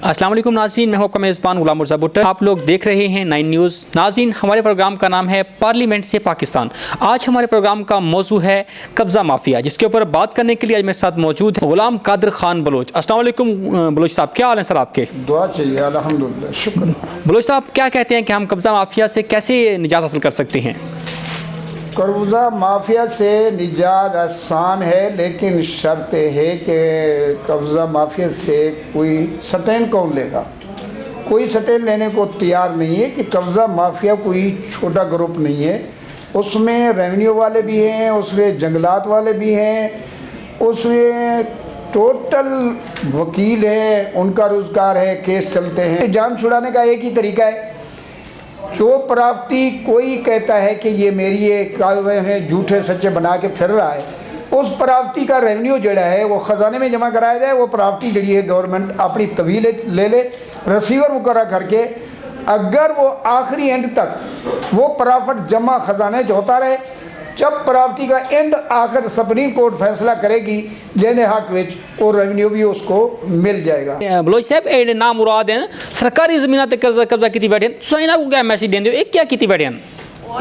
अस्सलाम वालेकुम नाज़रीन, मैं हूं आपका मेज़बान गुलाम मिर्ज़ा भुट्टर। आप लोग देख रहे हैं 9 न्यूज़। नाज़रीन, हमारे प्रोग्राम का नाम है पार्लियामेंट से पाकिस्तान। आज हमारे प्रोग्राम का मौजू है कब्ज़ा माफिया, जिसके ऊपर बात करने के लिए आज मेरे साथ मौजूद है गुलाम कादिर खान बलोच। अस्सलाम वालेकुम बलोच साहब, क्या हाल है सर आपके? दुआ चाहिए, अल्हम्दुलिल्लाह, शुक्र। बलोच साहब, क्या कहते हैं कि हम कब्ज़ा माफिया से कैसे निजात हासिल कर सकते हैं? कब्ज़ा माफिया से निजात आसान है, लेकिन शर्त है कि कब्ज़ा माफिया से कोई सटैन कौन लेगा। कोई सटैन लेने को तैयार नहीं है कि कब्ज़ा माफिया कोई छोटा ग्रुप नहीं है। उसमें रेवेन्यू वाले भी हैं, उसमें जंगलात वाले भी हैं, उसमें टोटल वकील है, उनका रोज़गार है, केस चलते हैं। जान छुड़ाने का एक ही तरीका है, जो प्रॉपर्टी कोई कहता है कि ये मेरी ये कागज़ है, झूठे सच्चे बना के फिर रहा है, उस प्रॉपर्टी का रेवेन्यू जड़ा है वो ख़जाने में जमा कराया जाए। वो प्रॉपर्टी जड़ी है गवर्नमेंट अपनी तवील ले ले, रिसीवर मुकर्रर करके, अगर वो आखिरी एंड तक वो प्रॉफिट जमा ख़जाने च होता रहे, जब प्रॉपर्टी का एंड आखिर सुप्रीम कोर्ट फैसला करेगी जेने हक विच, और रेवेन्यू भी उसको मिल जाएगा। बलोच साहब, ये ना मुराद है सरकारी ज़मीन ते कब्जा की बैठे, तो इन्हों को क्या मैसेज देंगे, एक क्या की बैठे?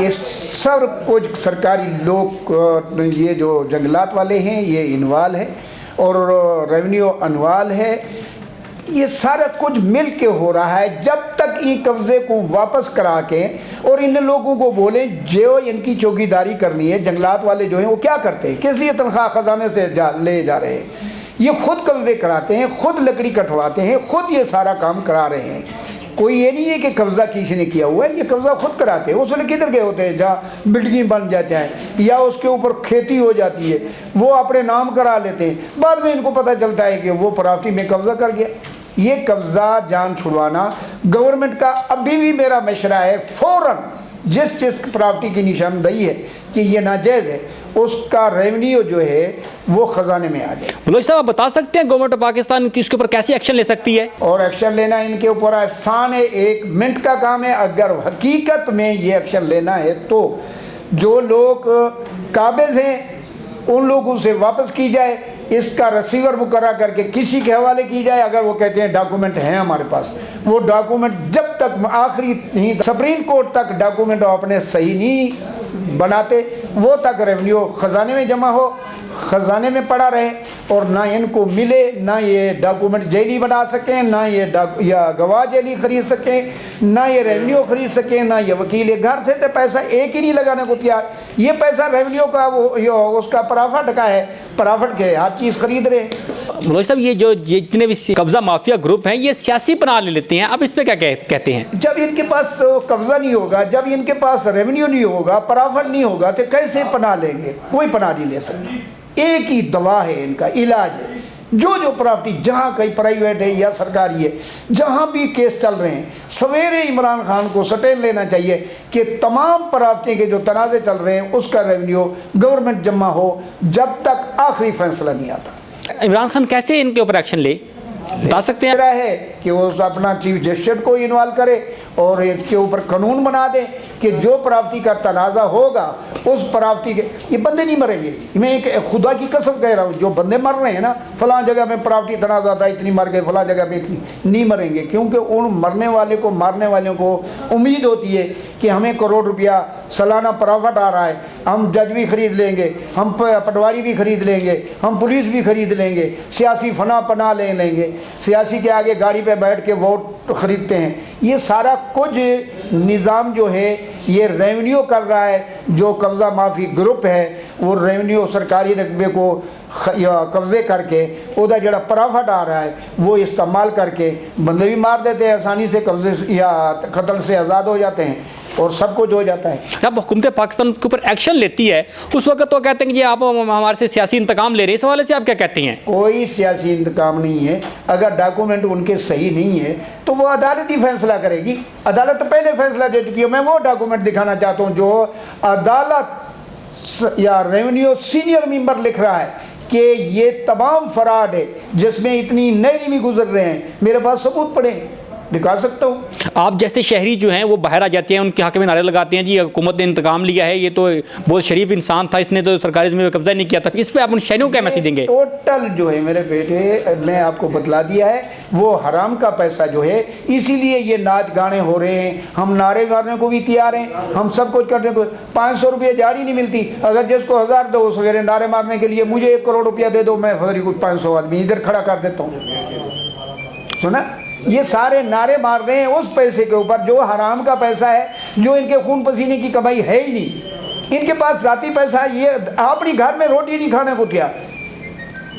ये सब कुछ सरकारी लोग, ये जो जंगलात वाले हैं ये इन्वाल है और रेवेन्यू अनवाल है, ये सारा कुछ मिल के हो रहा है। जब तक ये कब्ज़े को वापस करा के और इन लोगों को बोले जो इनकी चौकीदारी करनी है, जंगलात वाले जो हैं वो क्या करते हैं, किस लिए तनख्वाह ख़जाने से ले जा रहे हैं, ये खुद कब्ज़े कराते हैं, खुद लकड़ी कटवाते हैं, खुद ये सारा काम करा रहे हैं। कोई ये नहीं है कि कब्ज़ा किसी ने किया हुआ है, ये कब्ज़ा खुद कराते हैं। उस वाले किधर गए होते हैं जहाँ बिल्डिंग बन जाते हैं या उसके ऊपर खेती हो जाती है, वो अपने नाम करा लेते हैं, बाद में इनको पता चलता है कि वो प्रॉपर्टी में कब्ज़ा कर गया। ये कब्ज़ा जान छुड़वाना गवर्नमेंट का अभी भी मेरा मशवरा है, फ़ौरन जिस प्रॉपर्टी की निशानदेही है कि ये नाजायज़ है, उसका रेवेन्यू जो है वो ख़जाने में आ जाए। बलोच साहब, आप बता सकते हैं गवर्नमेंट ऑफ पाकिस्तान इसके ऊपर कैसे एक्शन ले सकती है? और एक्शन लेना इनके ऊपर आसान है, 1 मिनट का काम है। अगर हकीकत में ये एक्शन लेना है तो जो लोग काबिज हैं उन लोगों से वापस की जाए, इसका रिसीवर मुकर्रर करके किसी के हवाले की जाए। अगर वो कहते हैं डॉक्यूमेंट हैं हमारे पास, वो डॉक्यूमेंट जब तक आखिरी नहीं सुप्रीम कोर्ट तक डॉक्यूमेंट अपने सही नहीं बनाते, वो तक रेवेन्यू ख़जाने में जमा हो, ख़जाने में पड़ा रहे, और ना इनको मिले, ना ये डॉक्यूमेंट जेली बना सकें, ना ये या गवाह जेली ख़रीद सकें, ना ये रेवेन्यू ख़रीद सकें, ना ये वकील। घर से तो पैसा एक ही नहीं लगाने को तैयार, ये पैसा रेवेन्यू का वो उसका प्रॉफिट का है, प्रॉफिट के हर चीज़ खरीद रहे हैं। बलोच साहब, ये जितने भी कब्ज़ा माफिया ग्रुप हैं ये सियासी पनाह ले लेते हैं, आप इस पर क्या कहते हैं? जब इनके पास कब्ज़ा नहीं होगा, जब इनके पास रेवेन्यू नहीं होगा, प्रॉफिट नहीं होगा, तो कैसे पनाह लेंगे? कोई पनाह नहीं ले सकता। एक ही दवा है इनका, इलाज है। जो प्रॉपर्टी जहाँ कहीं प्राइवेट है या सरकारी है, जहाँ भी केस चल रहे हैं, सवेरे इमरान खान को सटेन लेना चाहिए कि तमाम प्रॉपर्टी के जो तनाज़े चल रहे हैं उसका रेवेन्यू गवर्नमेंट जमा हो, जब तक आखिरी फैसला नहीं आता। इमरान खान कैसे इनके ऊपर एक्शन ले बता सकते हैं? है कि वो अपना चीफ जस्टिस को इन्वॉल्व करे और इसके ऊपर कानून बना दें कि जो प्रॉपर्टी का तनाज़ा होगा उस प्रॉपर्टी के, ये बंदे नहीं मरेंगे। मैं एक खुदा की कसम कह रहा हूँ, जो बंदे मर रहे हैं ना, फलां जगह में प्रॉपर्टी तनाज़ा था, इतनी मर गए, फलां जगह पे इतनी, नहीं मरेंगे। क्योंकि उन मरने वाले को, मारने वालों को उम्मीद होती है कि हमें करोड़ रुपया सालाना प्रॉफिट आ रहा है, हम जज भी खरीद लेंगे, हम पटवारी भी खरीद लेंगे, हम पुलिस भी खरीद लेंगे, सियासी फना पना ले लेंगे, सियासी के आगे गाड़ी पे बैठ के वोट खरीदते हैं। ये सारा कुछ निज़ाम जो है ये रेवेन्यू कर रहा है। जो कब्ज़ा माफी ग्रुप है वो रेवेन्यू सरकारी रकबे को कब्ज़े करके उदा जड़ा प्रॉफिट आ रहा है वो इस्तेमाल करके बंदे भी मार देते हैं आसानी से, कब्ज़े या कत्ल से आज़ाद हो जाते हैं और सब कुछ हो जाता है। जब हुकूमत पाकिस्तान के ऊपर एक्शन लेती है उस वक्त तो कहते हैं कि आप हमारे से सियासी इंतकाम ले रहे हैं, इस हवाले से आप क्या कहते हैं? कोई सियासी इंतकाम नहीं है। अगर डॉक्यूमेंट उनके सही नहीं है तो वो अदालत ही फैसला करेगी। अदालत तो पहले फैसला दे चुकी है। मैं वो डॉक्यूमेंट दिखाना चाहता हूँ जो अदालत या रेवेन्यू सीनियर मेंबर लिख रहा है कि ये तमाम फ्रॉड है जिसमें इतनी नई भी गुजर रहे हैं, मेरे पास सबूत पड़े। दिखा सकता हूँ। आप जैसे शहरी जो हैं वो बाहर आ जाते हैं, उनके हक में नारे लगाते हैं जी हुकूमत ने इंतकाम लिया है, ये तो बहुत शरीफ इंसान था, इसने तो सरकारी ज़मीन पर कब्जा नहीं किया था। इस पे आप उन शहरियों को क्या मैसेज देंगे? टोटल जो है मेरे बेटे, मैं आपको बतला दिया है, वो हराम का पैसा जो है, इसीलिए ये नाच गाने हो रहे हैं। हम नारे मारने को भी तैयार हैं, हम सब कुछ करने को। 500 रुपये दिहाड़ी नहीं मिलती, अगर जिसको 1000 दो सवेरे नारे मारने के लिए, मुझे 1 करोड़ रुपया दे दो, मैं फरी कुछ 500 आदमी इधर खड़ा कर देता हूँ। सुना, ये सारे नारे मार रहे हैं उस पैसे के ऊपर जो हराम का पैसा है, जो इनके खून पसीने की कमाई है ही नहीं। इनके पास जाती पैसा है, ये अपनी घर में रोटी नहीं खाने को तैयार,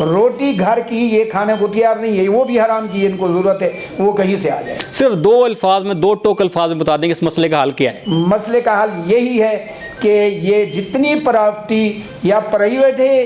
रोटी घर की ये खाने को तैयार नहीं है, वो भी हराम की इनको ज़रूरत है, वो कहीं से आ जाए। सिर्फ 2 अल्फाज में, 2 टोक अल्फाज में बता देंगे इस मसले का हल क्या है? मसले का हल यही है कि ये जितनी प्रॉपर्टी या प्राइवेट है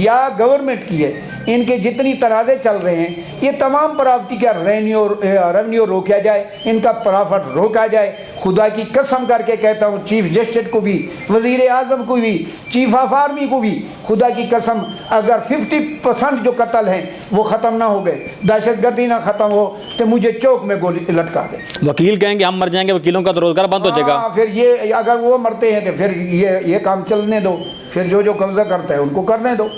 या गवर्नमेंट की है, इनके जितनी तनाज़े चल रहे हैं, ये तमाम प्रॉपर्टी का रेवेन्यू रोका जाए, इनका प्रॉफिट रोका जाए। खुदा की कसम करके कहता हूँ, चीफ जस्टिस को भी, वज़ीर आज़म को भी, चीफ ऑफ आर्मी को भी, खुदा की कसम, अगर 50% जो कत्ल हैं वो ख़त्म ना हो गए, दहशतगर्दी ना ख़त्म हो, तो मुझे चौक में गोली लटका दे। वकील कहेंगे हम मर जाएंगे, वकीलों का तो रोजगार बंद हो जाएगा। फिर ये अगर वो मरते हैं तो फिर ये काम चलने दो, फिर जो कब्जा करता है उनको करने दो।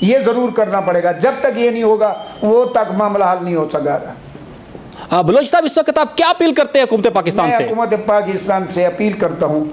ये ज़रूर करना पड़ेगा, जब तक ये नहीं होगा वो तक मामला हल नहीं हो सकेगा। बलोच साहब, इस वक्त आप क्या अपील करते हैं हुकूमत पाकिस्तान से? हुकूमत पाकिस्तान से अपील करता हूँ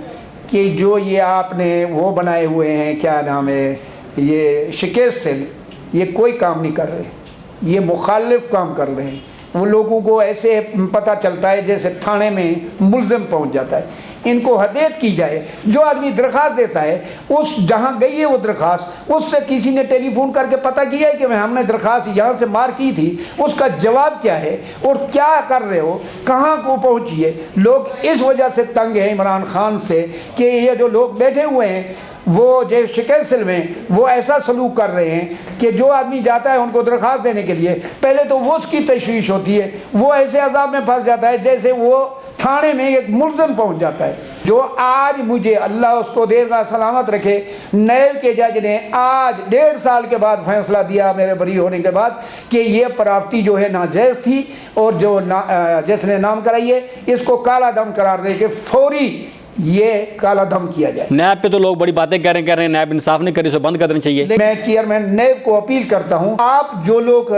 कि जो ये आपने वो बनाए हुए हैं, क्या नाम है, ये शिकायत सेल, ये कोई काम नहीं कर रहे, ये मुखालिफ काम कर रहे हैं। वो लोगों को ऐसे पता चलता है जैसे थाने में मुलजिम पहुँच जाता है। इनको हदायत की जाए, जो आदमी दरख्वास्त देता है, उस जहाँ गई है वो दरख्वास्त, उससे किसी ने टेलीफोन करके पता किया है कि हमने दरख्वास्त यहाँ से मार की थी, उसका जवाब क्या है और क्या कर रहे हो, कहाँ को पहुँची है। लोग इस वजह से तंग हैं इमरान खान से कि ये जो लोग बैठे हुए हैं वो जो शिकायत सेल में, वो ऐसा सलूक कर रहे हैं कि जो आदमी जाता है उनको दरख्वास्त देने के लिए, पहले तो वो उसकी तशवीश होती है, वो ऐसे अजाब में फंस जाता है जैसे वो थाने में एक मुलजिम पहुंच जाता है। जो आज मुझे, अल्लाह उसको देगा सलामत रखे, नैब के जज ने आज 1.5 साल के बाद फैसला दिया मेरे बरी होने के बाद कि ये प्रॉपर्टी जो है नाजायज़ थी और जो जिसने नाम कराई है इसको काला दम करार दे के फौरी ये काला दम किया जाए। नैब पे तो लोग बड़ी बातें कह रहे हैं, नैब इंसाफ नहीं करी, सो बंद कर देना चाहिए। मैं चेयरमैन नैब को अपील करता हूं, आप जो लोग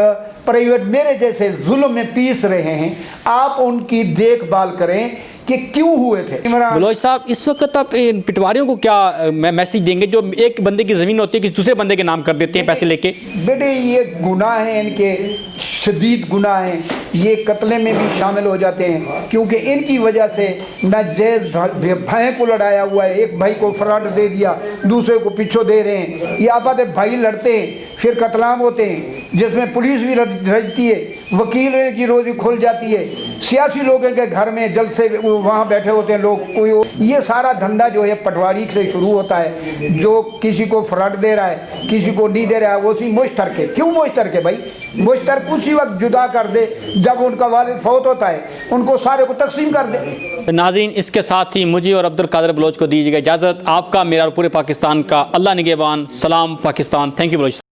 प्राइवेट मेरे जैसे जुल्म में पीस रहे हैं, आप उनकी देखभाल करें कि क्यों हुए थे। बलोच साहब, इस वक्त आप इन पिटवारियों को क्या मैसेज देंगे जो एक बंदे की ज़मीन होती है कि दूसरे बंदे के नाम कर देते हैं पैसे लेके? बेटे, ये गुनाह है, इनके शदीद गुनाह हैं, ये कत्ले में भी शामिल हो जाते हैं, क्योंकि इनकी वजह से नाजायज़ भाई को लड़ाया हुआ है। एक भाई को फ्रॉड दे दिया, दूसरे को पीछे दे रहे हैं, ये आपस में भाई लड़ते हैं, फिर कत्लाम होते हैं, जिसमें पुलिस भी रहती है, वकील की रोज़ी खुल जाती है, सियासी लोगों के घर में जल से वहाँ बैठे होते हैं लोग। कोई ये सारा धंधा जो है पटवारी से शुरू होता है, जो किसी को फ्रॉड दे रहा है, किसी को नहीं दे रहा है, वो उसी मुश्तरके। क्यों मुश्तरके भाई? मुश्तरक उसी वक्त जुदा कर दे जब उनका वालिद फौत होता है, उनको सारे को तकसीम कर दे। नाज़रीन, इसके साथ ही मुझे और अब्दुल कादिर बलोच को दीजिएगा इजाज़त। आपका, मेरा और पूरे पाकिस्तान का अल्लाह निगहबान। सलाम पाकिस्तान। Thank you Bloch.